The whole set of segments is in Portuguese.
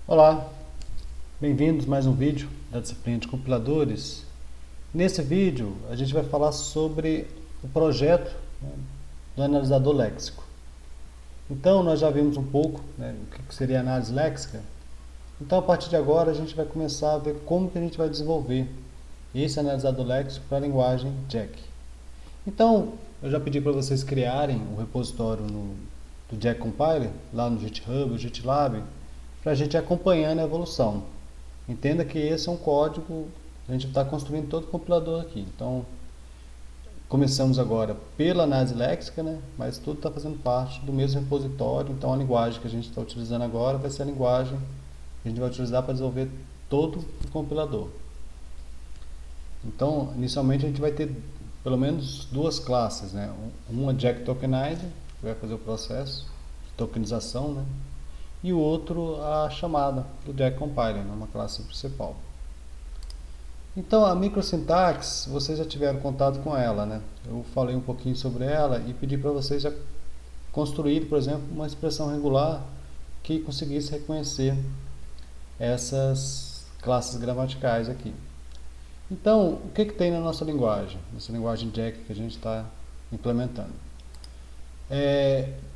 Olá, bem-vindos a mais um vídeo da disciplina de compiladores. Nesse vídeo a gente vai falar sobre o projeto, do analisador léxico. Então nós já vimos um pouco, o que seria análise léxica. Então a partir de agora a gente vai começar a ver como que a gente vai desenvolver esse analisador léxico para a linguagem Jack. Então eu já pedi para vocês criarem um repositório do Jack Compiler lá no GitHub, o GitLab, para a gente ir acompanhando a evolução. Entenda que esse é um código, a gente está construindo todo o compilador aqui. Então, começamos agora pela análise léxica, mas tudo está fazendo parte do mesmo repositório. Então, a linguagem que a gente está utilizando agora vai ser a linguagem que a gente vai utilizar para desenvolver todo o compilador. Então, inicialmente a gente vai ter pelo menos duas classes, uma Jack Tokenizer, que vai fazer o processo de tokenização, e o outro a chamada do Jack Compiler, uma classe principal. Então a microsintaxe, vocês já tiveram contato com ela, Eu falei um pouquinho sobre ela e pedi para vocês já construir, por exemplo, uma expressão regular que conseguisse reconhecer essas classes gramaticais aqui. Então, o que tem na nossa linguagem Jack que a gente está implementando?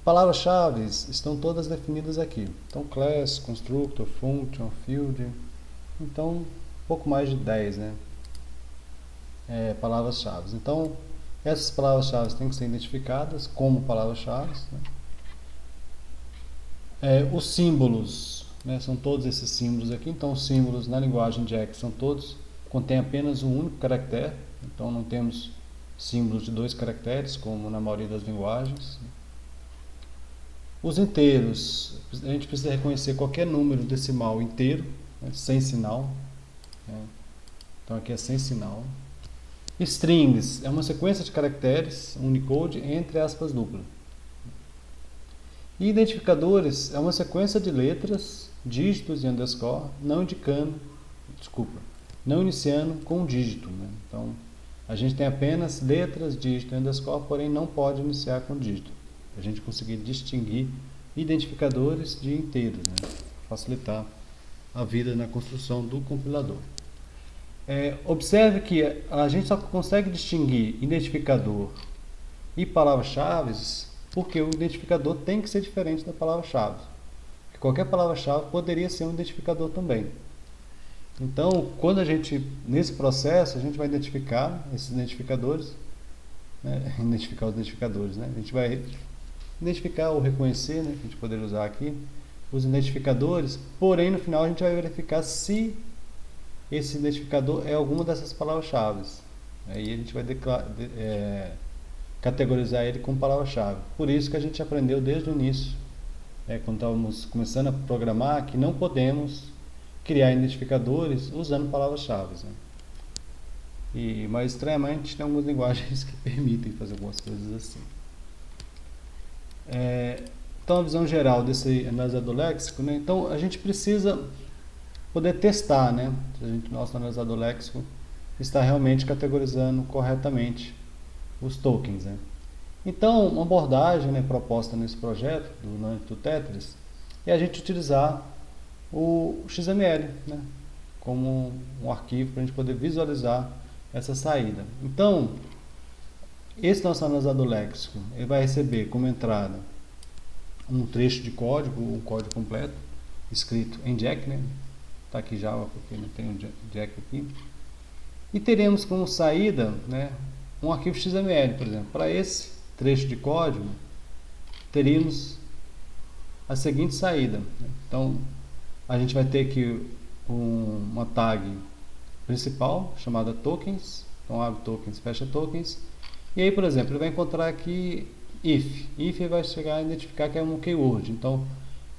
Palavras-chave estão todas definidas aqui. Então, class, constructor, function, field. Então, um pouco mais de 10, palavras-chave. Então, essas palavras-chave têm que ser identificadas como palavras-chave. Os símbolos, são todos esses símbolos aqui. Então, os símbolos na linguagem Jack são todos, contém apenas um único caractere. Então, não temos símbolos de 2 caracteres, como na maioria das linguagens. Os inteiros, a gente precisa reconhecer qualquer número decimal inteiro, sem sinal. Então aqui é sem sinal. Strings é uma sequência de caracteres, Unicode, entre aspas duplas. E identificadores é uma sequência de letras, dígitos e underscore, não iniciando com um dígito. Então, a gente tem apenas letras, dígito e underscore, porém não pode iniciar com dígito. A gente conseguir distinguir identificadores de inteiros, facilitar a vida na construção do compilador. Observe que a gente só consegue distinguir identificador e palavras-chave porque o identificador tem que ser diferente da palavra-chave. Qualquer palavra-chave poderia ser um identificador também. Então, nesse processo, a gente vai identificar esses identificadores, identificar os identificadores, a gente vai identificar ou reconhecer, que a gente poderia usar aqui, os identificadores, porém no final a gente vai verificar se esse identificador é alguma dessas palavras-chave. Aí a gente vai categorizar ele como palavra-chave. Por isso que a gente aprendeu desde o início, quando estávamos começando a programar, que não podemos criar identificadores usando palavras-chave. Mas estranhamente tem algumas linguagens que permitem fazer algumas coisas assim. Então a visão geral desse analisador léxico, então a gente precisa poder testar, se o nosso analisador léxico está realmente categorizando corretamente os tokens. Então uma abordagem proposta nesse projeto do Tetris é a gente utilizar o XML como um arquivo para a gente poder visualizar essa saída. Então, esse nosso analisador léxico ele vai receber como entrada um trecho de código, um código completo, escrito em Jack, está aqui Java porque não tem um Jack aqui. E teremos como saída um arquivo XML, por exemplo. Para esse trecho de código, teríamos a seguinte saída. Então, a gente vai ter aqui uma tag principal chamada tokens. Então, abre tokens, fecha tokens. E aí, por exemplo, ele vai encontrar aqui if. If vai chegar a identificar que é um keyword. Então,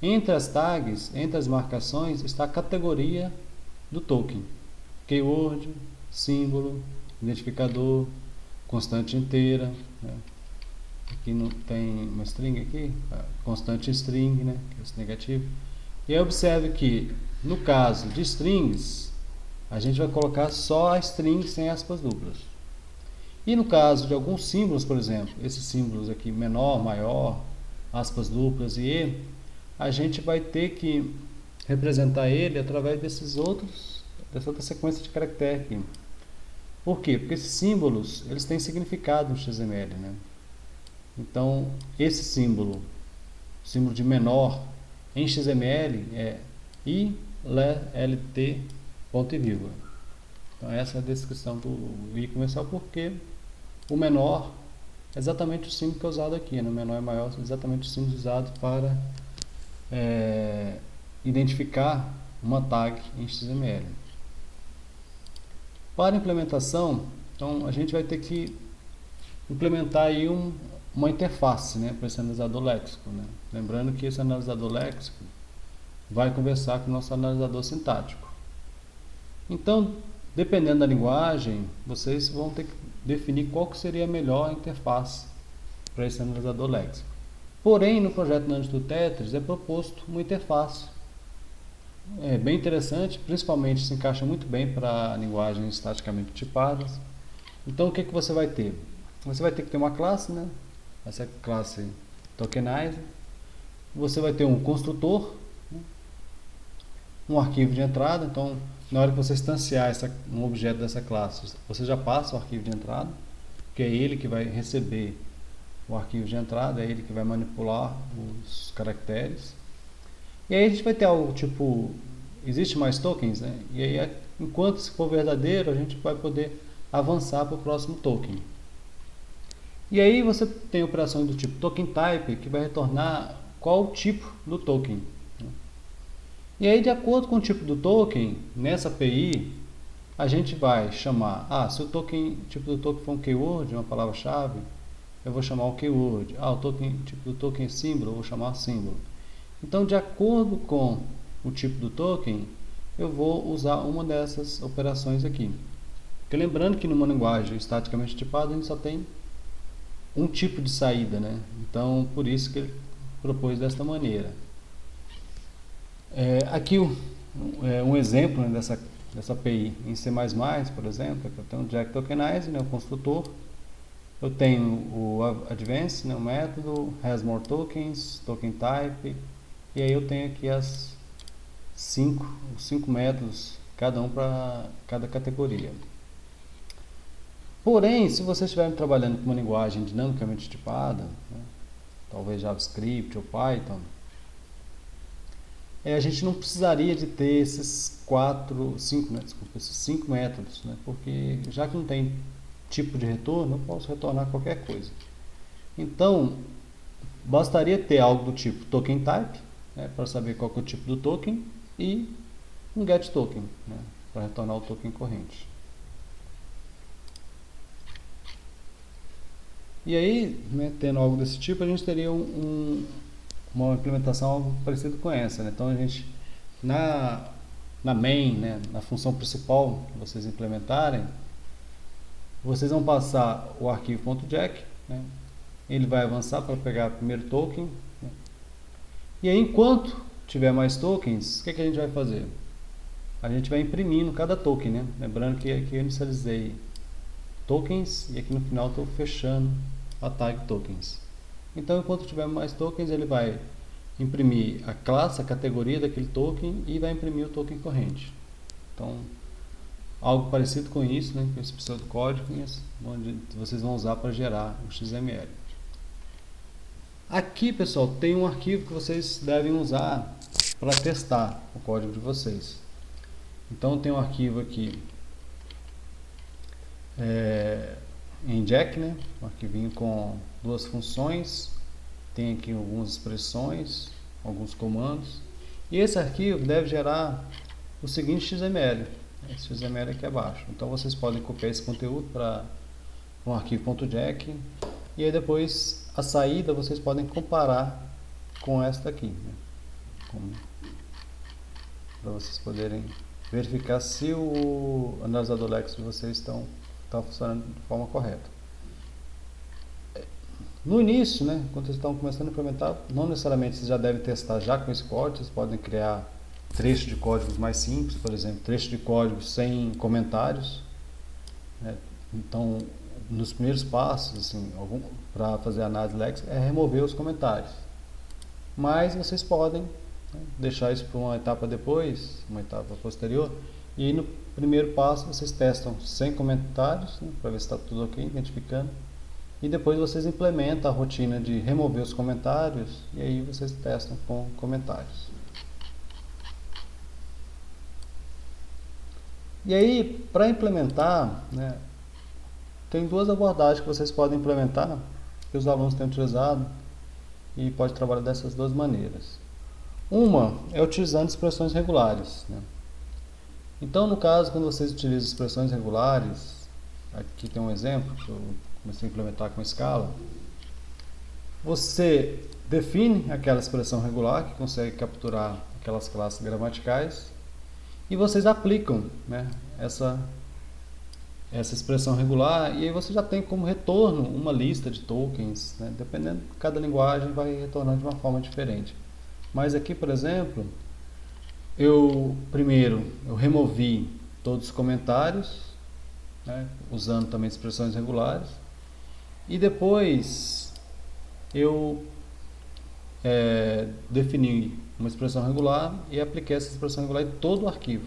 entre as tags, entre as marcações, está a categoria do token. Keyword, símbolo, identificador, constante inteira. Aqui não tem uma string aqui, constante string, que é esse negativo. E aí observe que, no caso de strings, a gente vai colocar só a string sem aspas duplas. E no caso de alguns símbolos, por exemplo, esses símbolos aqui, menor, maior, aspas duplas e a gente vai ter que representar ele através dessa outra sequência de caracteres aqui. Por quê? Porque esses símbolos, eles têm significado no XML, né? Então, esse símbolo de menor em XML é ILT ponto e vírgula. Então, essa é a descrição do I comercial, porque o menor é exatamente o símbolo que é usado aqui, né? O menor e maior são exatamente os símbolos usados para identificar uma tag em XML. Para implementação, então a gente vai ter que implementar aí uma interface, né, para esse analisador léxico, né? Lembrando que esse analisador léxico vai conversar com o nosso analisador sintático. Então, dependendo da linguagem, vocês vão ter que definir qual que seria a melhor interface para esse analisador léxico. Porém, no projeto Nano do Tetris é proposto uma interface bem interessante, principalmente se encaixa muito bem para linguagens estaticamente tipadas. Então, o que você vai ter? Você vai ter que ter uma classe, né? Essa é a classe tokenizer. Você vai ter um construtor, né? Um arquivo de entrada. Então, na hora que você instanciar um objeto dessa classe, você já passa o arquivo de entrada, que é ele que vai receber o arquivo de entrada, é ele que vai manipular os caracteres. E aí a gente vai ter algo tipo, existe mais tokens, né? E aí, enquanto se for verdadeiro, a gente vai poder avançar para o próximo token. E aí você tem operações do tipo token type, que vai retornar qual o tipo do token. E aí, de acordo com o tipo do token, nessa API, a gente vai chamar, se o tipo do token for um keyword, uma palavra-chave, eu vou chamar o keyword. O tipo do token é símbolo, eu vou chamar símbolo. Então, de acordo com o tipo do token, eu vou usar uma dessas operações aqui. Porque lembrando que numa linguagem estaticamente tipada, a gente só tem um tipo de saída, né? Então, por isso que ele propôs desta maneira. Aqui um exemplo, né, dessa API em C++, por exemplo, eu tenho o Jack Tokenize, né, o construtor. Eu tenho o Advance, né, o método, has more tokens, token type, e aí eu tenho aqui os cinco métodos, cada um para cada categoria. Porém, se vocês estiverem trabalhando com uma linguagem dinamicamente tipada, né, talvez JavaScript ou Python, a gente não precisaria de ter esses cinco métodos, né, porque já que não tem tipo de retorno, eu posso retornar qualquer coisa. Então, bastaria ter algo do tipo token type, né, para saber qual que é o tipo do token, e um get token, né, para retornar o token corrente. E aí, né, tendo algo desse tipo, a gente teria uma implementação algo parecido com essa, né? Então a gente na main, né, na função principal que vocês implementarem, vocês vão passar o arquivo .jack, né? Ele vai avançar para pegar o primeiro token, né? E aí, enquanto tiver mais tokens, o que a gente vai fazer? A gente vai imprimindo cada token, né? Lembrando que aqui eu inicializei tokens e aqui no final estou fechando a tag tokens. Então, enquanto tiver mais tokens, ele vai imprimir a classe, a categoria daquele token e vai imprimir o token corrente. Então, algo parecido com isso, né, com esse pseudocódigo, onde vocês vão usar para gerar o XML. Aqui, pessoal, tem um arquivo que vocês devem usar para testar o código de vocês. Então, tem um arquivo aqui em Jack, né, um arquivinho com duas funções, tem aqui algumas expressões, alguns comandos, e esse arquivo deve gerar o seguinte XML, esse XML aqui abaixo. Então vocês podem copiar esse conteúdo para um arquivo .jack, e aí depois a saída vocês podem comparar com esta aqui, né, para vocês poderem verificar se o analisador léxico de vocês está funcionando de forma correta. No início, né, quando vocês estão começando a implementar, não necessariamente vocês já devem testar já com esse código, vocês podem criar trechos de códigos mais simples, por exemplo, trechos de código sem comentários, né? Então, nos primeiros passos, assim, para fazer a análise léxica, é remover os comentários. Mas vocês podem né? Deixar isso para uma etapa depois, uma etapa posterior. E aí no primeiro passo vocês testam sem comentários, né, para ver se está tudo ok, identificando. E depois vocês implementam a rotina de remover os comentários e aí vocês testam com comentários. E aí, para implementar, né, tem duas abordagens que vocês podem implementar, que os alunos têm utilizado, e pode trabalhar dessas duas maneiras. Uma é utilizando expressões regulares, né? Então, no caso, quando vocês utilizam expressões regulares, aqui tem um exemplo que eu comecei a implementar com escala. Você define aquela expressão regular que consegue capturar aquelas classes gramaticais e vocês aplicam, né, essa expressão regular, e aí você já tem como retorno uma lista de tokens, né, dependendo de cada linguagem vai retornar de uma forma diferente. Mas aqui, por exemplo, primeiro eu removi todos os comentários, né, usando também expressões regulares, e depois eu defini uma expressão regular e apliquei essa expressão regular em todo o arquivo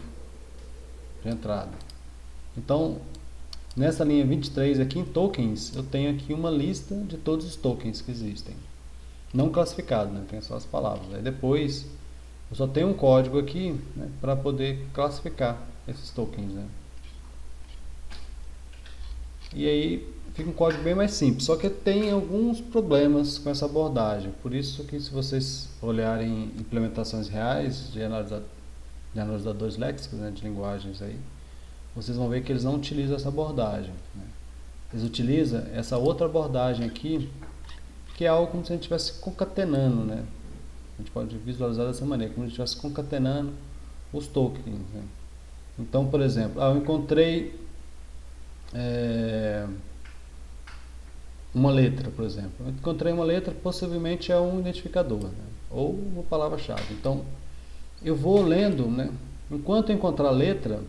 de entrada. Então, nessa linha 23 aqui em tokens, eu tenho aqui uma lista de todos os tokens que existem, não classificado, né? Tem só as palavras. Aí depois eu só tenho um código aqui, né, para poder classificar esses tokens, né? E aí fica um código bem mais simples, só que tem alguns problemas com essa abordagem. Por isso que, se vocês olharem implementações reais de analisadores léxicos, né, de linguagens aí, vocês vão ver que eles não utilizam essa abordagem, né? Eles utilizam essa outra abordagem aqui, que é algo como se a gente estivesse concatenando, né? A gente pode visualizar dessa maneira, como se a gente estivesse concatenando os tokens, né? Então, por exemplo, eu encontrei uma letra, por exemplo. Eu encontrei uma letra, possivelmente é um identificador, né, ou uma palavra-chave. Então, eu vou lendo, né, enquanto eu encontrar a letra,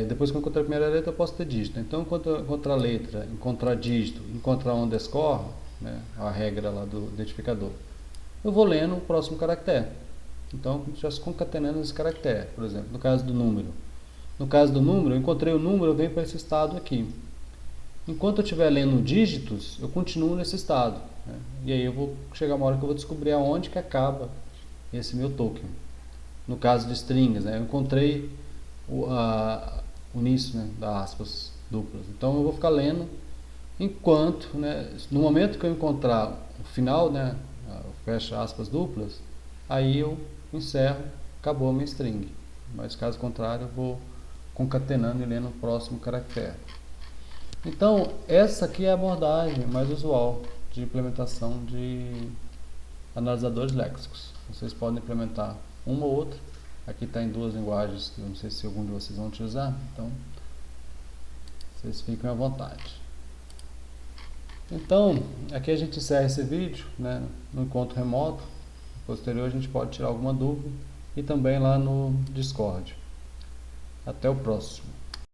depois que eu encontrar a primeira letra, eu posso ter dígito. Então, enquanto eu encontrar a letra, encontrar dígito, encontrar um underscore, né, a regra lá do identificador, eu vou lendo o próximo caractere. Então, já se concatenando esse caractere, por exemplo, no caso do número. No caso do número, eu encontrei o número, eu venho para esse estado aqui. Enquanto eu estiver lendo dígitos, eu continuo nesse estado, né? E aí eu vou chegar uma hora que eu vou descobrir aonde que acaba esse meu token. No caso de strings, né, eu encontrei o início, né, das aspas duplas. Então eu vou ficar lendo enquanto, né, no momento que eu encontrar o final, né, fecha aspas duplas, aí eu encerro, acabou a minha string. Mas caso contrário, eu vou concatenando e lendo o próximo caractere. Então, essa aqui é a abordagem mais usual de implementação de analisadores léxicos. Vocês podem implementar uma ou outra. Aqui está em duas linguagens, eu não sei se algum de vocês vão utilizar, então vocês fiquem à vontade. Então, aqui a gente encerra esse vídeo, né, no encontro remoto. Posterior a gente pode tirar alguma dúvida e também lá no Discord. Até o próximo.